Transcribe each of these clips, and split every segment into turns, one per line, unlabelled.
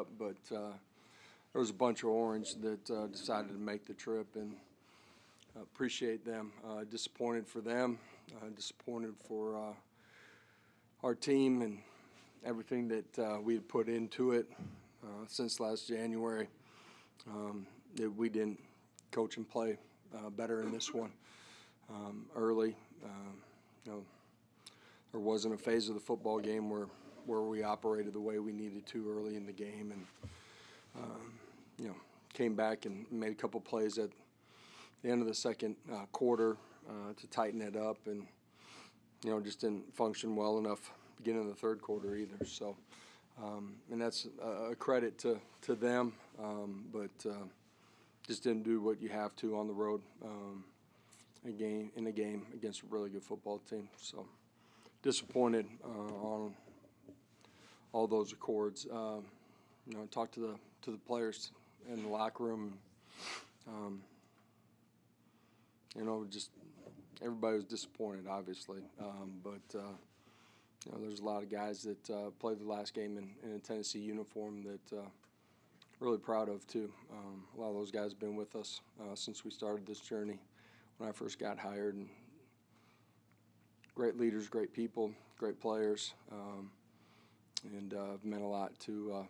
up, but there was a bunch of orange that decided to make the trip, and appreciate them. Disappointed for them, disappointed for our team and everything that we had put into it since last January. That we didn't coach and play better in this one early. There wasn't a phase of the football game where we operated the way we needed to early in the game, and came back and made a couple plays at the end of the second quarter to tighten it up, and just didn't function well enough beginning of the third quarter either. So, and that's a credit to them, but just didn't do what you have to on the road in a game against a really good football team. So disappointed on all those accords. Talked to the players in the locker room. Just everybody was disappointed, obviously. But there's a lot of guys that played the last game in a Tennessee uniform that really proud of too. A lot of those guys have been with us since we started this journey when I first got hired. And great leaders, great people, great players, and meant a lot to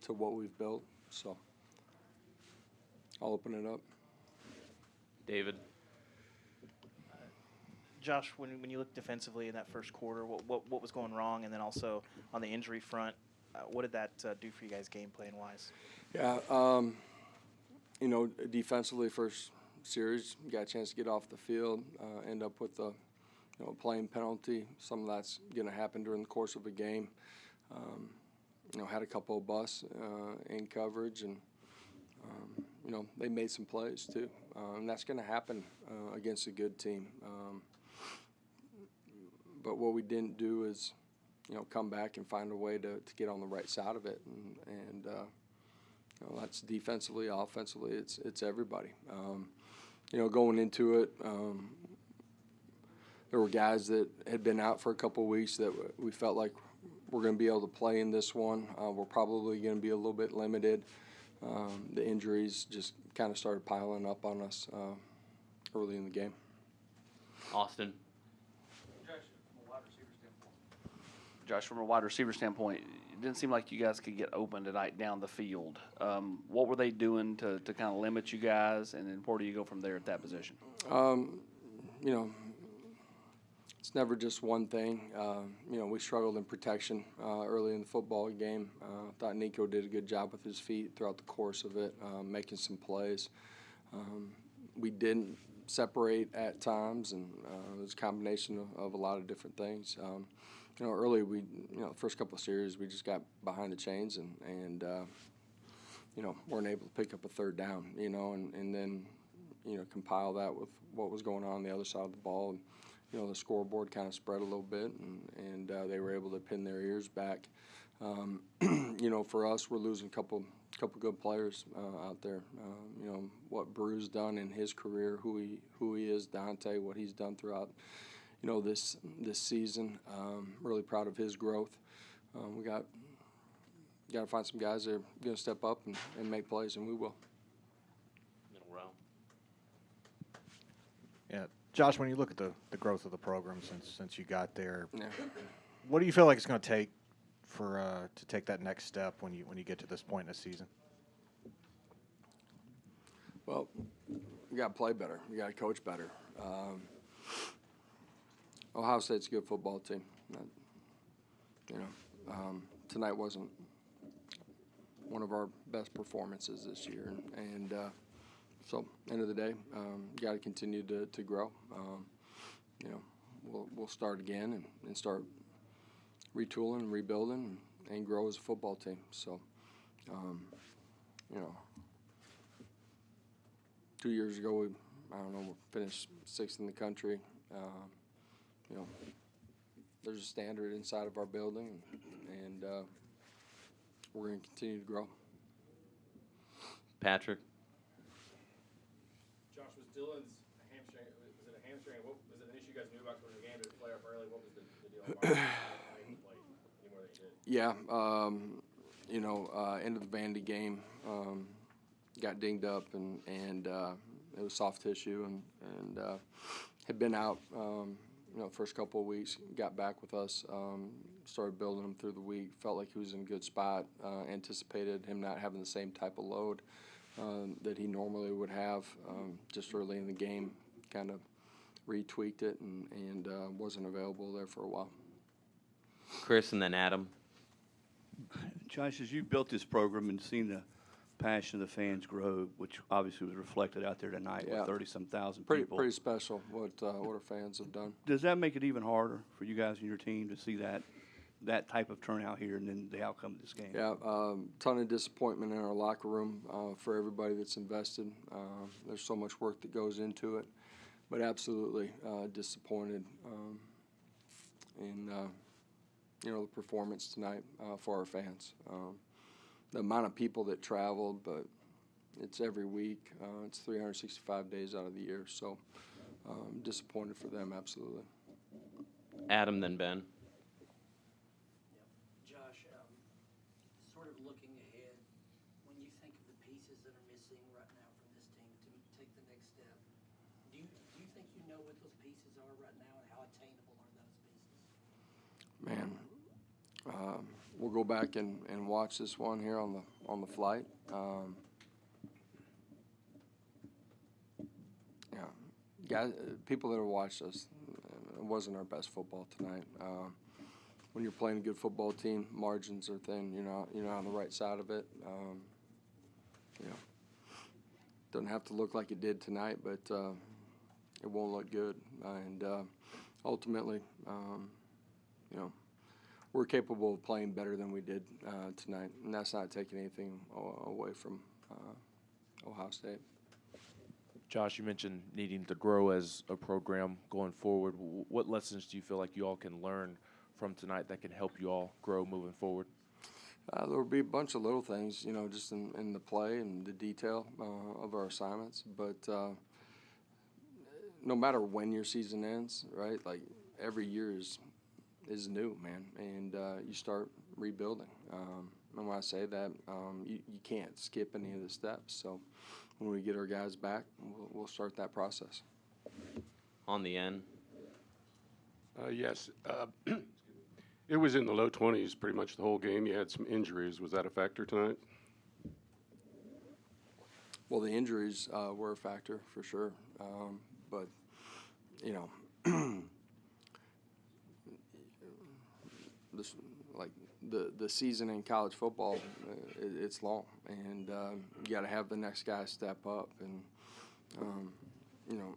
what we've built. So I'll open it up.
David.
Josh, when you look defensively in that first quarter, what was going wrong, and then also on the injury front, what did that do for you guys game plan wise?
Yeah, defensively, first series, got a chance to get off the field, end up with a playing penalty. Some of that's going to happen during the course of a game. Had a couple of busts in coverage, and they made some plays too, and that's going to happen against a good team. But what we didn't do is, come back and find a way to get on the right side of it, and that's defensively, offensively, it's everybody. Going into it, there were guys that had been out for a couple of weeks that we felt like we're going to be able to play in this one. We're probably going to be a little bit limited. The injuries just kind of started piling up on us early in the game.
Austin.
Josh, from a wide receiver standpoint, it didn't seem like you guys could get open tonight down the field. What were they doing to kind of limit you guys, and then where do you go from there at that position?
It's never just one thing. We struggled in protection early in the football game. Thought Nico did a good job with his feet throughout the course of it, making some plays. We didn't separate at times, and it was a combination of a lot of different things. Early the first couple of series, we just got behind the chains and weren't able to pick up a third down, and then, compile that with what was going on the other side of the ball. And, the scoreboard kind of spread a little bit, and they were able to pin their ears back. For us, we're losing a couple good players out there. What Brew's done in his career, who he is, Dante, what he's done throughout this season. Really proud of his growth. We got to find some guys that are going to step up and make plays, and we will.
Middle row.
Yeah, Josh, when you look at the growth of the program since you got there,
Yeah.
what do you feel like it's going to take to take that next step when you get to this point in the season?
Well, we got to play better. We got to coach better. Ohio State's a good football team. Tonight wasn't one of our best performances this year, and so end of the day, got to continue to grow. We'll start again and start retooling and rebuilding and grow as a football team. So, 2 years ago we finished sixth in the country. There's a standard inside of our building, and we're going to continue to grow.
Patrick.
Josh, was Dylan's hamstring, was it a hamstring? What was it an issue you guys knew about going to the game? Did it flare up early? What was the deal? Why didn't he play any more than he did?
Yeah, end of the Vandy game, got dinged up and it was soft tissue and had been out, first couple of weeks, got back with us, started building him through the week, felt like he was in a good spot, anticipated him not having the same type of load that he normally would have just early in the game, kind of retweaked it and wasn't available there for a while.
Chris and then Adam.
Josh, as you built this program and seen the passion of the fans grow, which obviously was reflected out there tonight
Yeah.
with 30-some thousand
Pretty
people.
pretty special what our fans have done.
Does that make it even harder for you guys and your team to see that type of turnout here and then the outcome of this game?
Yeah, ton of disappointment in our locker room for everybody that's invested. There's so much work that goes into it, but absolutely disappointed in the performance tonight for our fans. The amount of people that traveled, but it's every week. It's 365 days out of the year, so disappointed for them, absolutely.
Adam, then Ben.
Josh, sort of looking ahead, when you think of the pieces that are missing right now from this team to take the next step, do you think you know what those pieces are right now and how attainable are those pieces?
Man, we'll go back and watch this one here on the flight. Guys, people that have watched us, it wasn't our best football tonight. When you're playing a good football team, margins are thin. You're not on the right side of it. Doesn't have to look like it did tonight, but it won't look good. And ultimately, we're capable of playing better than we did tonight, and that's not taking anything away from Ohio State.
Josh, you mentioned needing to grow as a program going forward. What lessons do you feel like you all can learn from tonight that can help you all grow moving forward?
There will be a bunch of little things, just in the play and the detail of our assignments. But no matter when your season ends, right, like every year is new, man, and you start rebuilding. And when I say that, you can't skip any of the steps. So when we get our guys back, we'll start that process.
On the end.
Yes. It was in the low 20s pretty much the whole game. You had some injuries. Was that a factor tonight?
Well, the injuries were a factor for sure. But, this, like the season in college football, it's long, and you got to have the next guy step up. And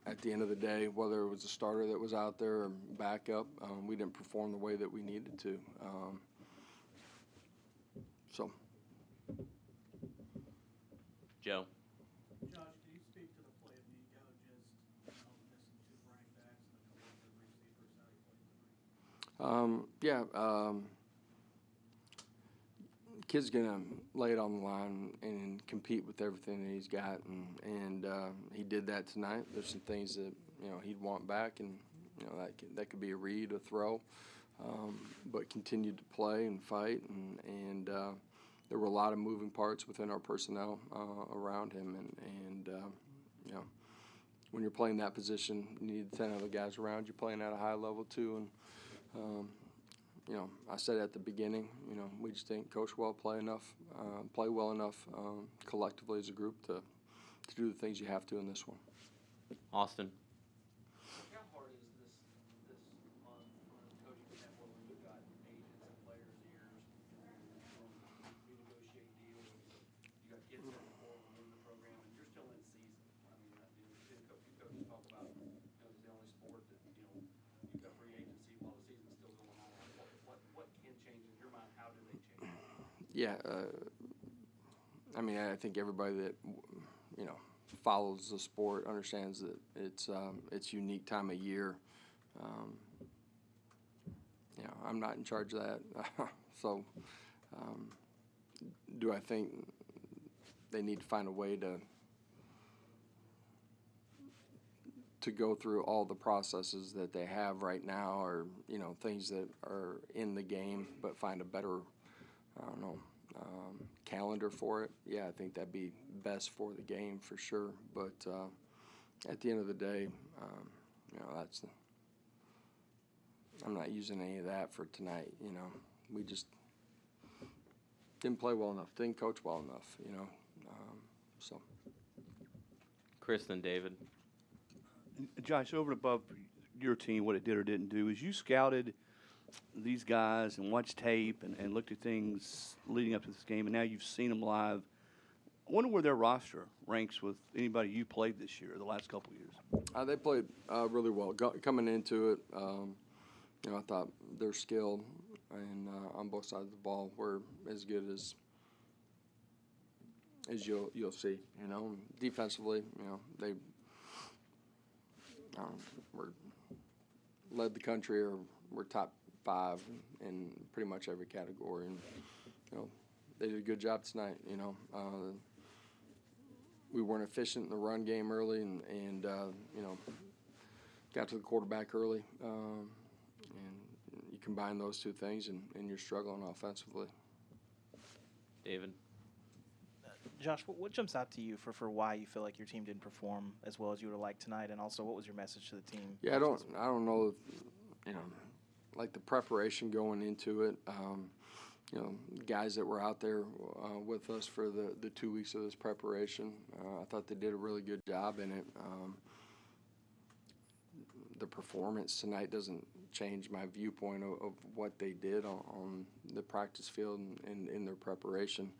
at the end of the day, whether it was a starter that was out there or backup, we didn't perform the way that we needed to. So.
Joe.
Josh, can you speak to the play of Nico, just missing two running backs and a couple of good receivers, how he played tonight?
Kid's gonna lay it on the line and compete with everything that he's got, and he did that tonight. There's some things that he'd want back, and that could be a read, a throw, but continued to play and fight, and there were a lot of moving parts within our personnel around him, and when you're playing that position, you need 10 other guys around you playing at a high level too, and I said at the beginning, we just didn't coach well, play well enough collectively as a group to do the things you have to in this one.
Austin.
How hard is this month for the coaching staff when you've got agents and players' ears renegotiate deals? You got kids that before in the program, and you're still in season. I mean, few coaches talk about it's the only sport that you've got free agency while the season's still going on. What can change in your mind? How do they change?
Yeah, I think everybody that follows the sport understands that it's unique time of year. I'm not in charge of that, so do I think they need to find a way to go through all the processes that they have right now, or things that are in the game, but find a better, I don't know, calendar for it, yeah, I think that'd be best for the game for sure. But at the end of the day, you know, I'm not using any of that for tonight. You know, we just didn't play well enough, didn't coach well enough. You know, so.
Chris and David.
Josh, over and above your team, what it did or didn't do, is you scouted these guys and watched tape and looked at things leading up to this game, and now you've seen them live. I wonder where their roster ranks with anybody you played this year, the last couple of years.
They played really well. Coming into it, you know, I thought their skill and on both sides of the ball were as good as you'll see. You know, defensively, you know, they were led the country or were top 5 in pretty much every category, and you know, they did a good job tonight. You know, we weren't efficient in the run game early, and you know, got to the quarterback early, and you combine those two things, and you're struggling offensively.
David.
Josh, what jumps out to you for why you feel like your team didn't perform as well as you would have liked tonight, and also what was your message to the team?
Yeah, I don't know if, you know, like the preparation going into it. You know, guys that were out there with us for the 2 weeks of this preparation, I thought they did a really good job in it. The performance tonight doesn't change my viewpoint of what they did on the practice field and in their preparation.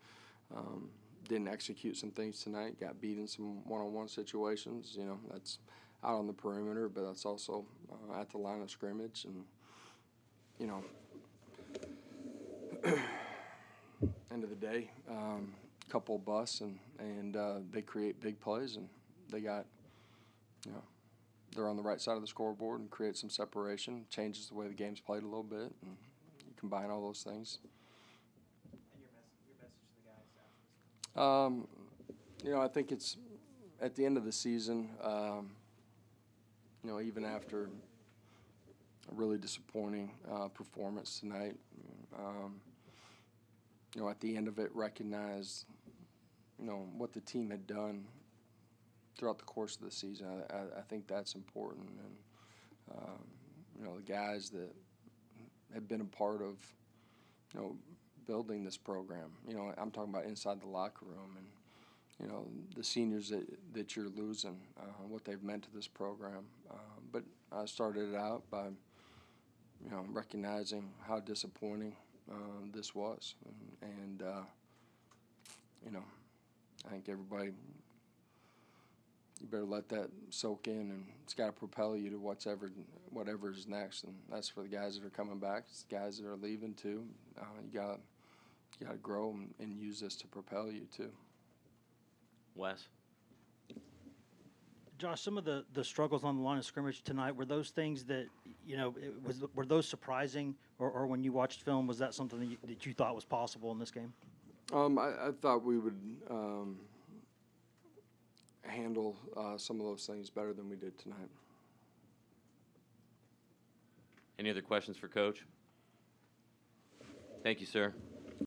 Didn't execute some things tonight, got beat in some one-on-one situations. You know, that's out on the perimeter, but that's also at the line of scrimmage. And, you know, end of the day, couple busts, and they create big plays, and they got, you know, they're on the right side of the scoreboard and create some separation, changes the way the game's played a little bit, and you combine all those things.
And your message to the guys after this?
You know, I think it's at the end of the season, you know, even after a really disappointing performance tonight, you know, at the end of it, recognize, you know, what the team had done throughout the course of the season. I think that's important. And, you know, the guys that have been a part of, you know, building this program. You know, I'm talking about inside the locker room and, you know, the seniors that you're losing, what they've meant to this program. But I started it out by, you know, recognizing how disappointing this was. And you know, I think everybody, you better let that soak in, and it's got to propel you to whatever is next. And that's for the guys that are coming back, it's the guys that are leaving too. You got to grow and use this to propel you too.
Wes.
Josh, some of the struggles on the line of scrimmage tonight, were those things that, you know, were those surprising, or when you watched film, was that something that you thought was possible in this game?
I thought we would handle some of those things better than we did tonight.
Any other questions for Coach? Thank you, sir.